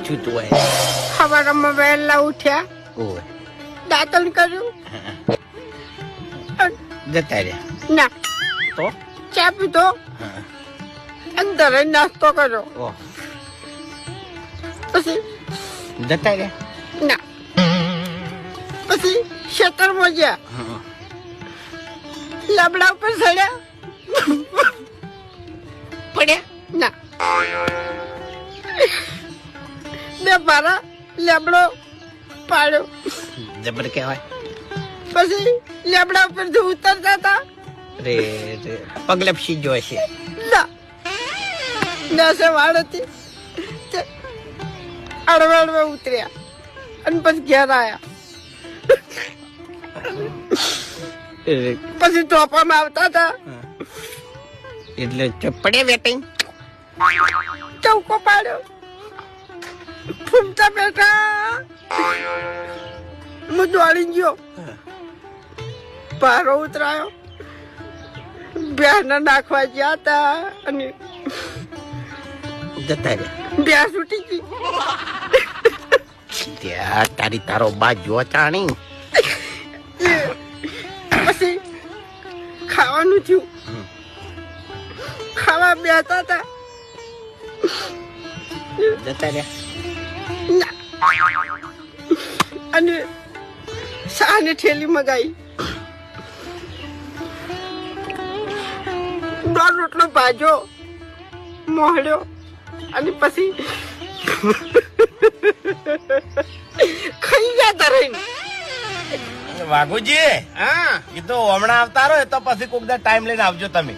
થયું તું સવારમાં વહેલા ઉઠ્યા, ઓય દાંતણ કર્યું, જતા રહ્યા ના તો ચા પીધો, અંદર જ નાસ્તો કર્યો, ઓહ પછી જતા રહ્યા ના પછી ખેતરમાં ગયા, લાબડા ઉપર ચડ્યા, પડ્યા ના બે મારા લેબડો પાડ્યો, જબર કહેવાય પછી લેબડા ઉપરથી ઉતરતા હતા, રે રે પગલપસી જોઈ છે ના નસે વાળ હતી, અડવે અડવે ઉતર્યા અને પછી ઘેર આવ્યા, પછી ટોપામાં આવતા હતા એટલે પડે વેટિંગ ચૌકો પાડ્યો, ફૂમતા બેઠા, હું દોડી ગયો, પારો ઉતરાયો, ભેંસને નાખવા ગયા હતા અને જતા રહ્યા ભેંસ ઉઠી ગઈ, ત્યાં તારી તારો બા જો ચાણી પછી ખાવાનું થયું, ખાવા બેઠા હતા, જતા રહ્યા ના અને શાની ઠેલી મગાઈ, દોઢ રોટલો ભાજો મોહળ્યો અને પછી ખાઈ જતા રહીને. વાઘુજી હા એ તો હમણાં આવતા રહો તો પછી કોક દા ટાઈમ લઈને આવજો તમે.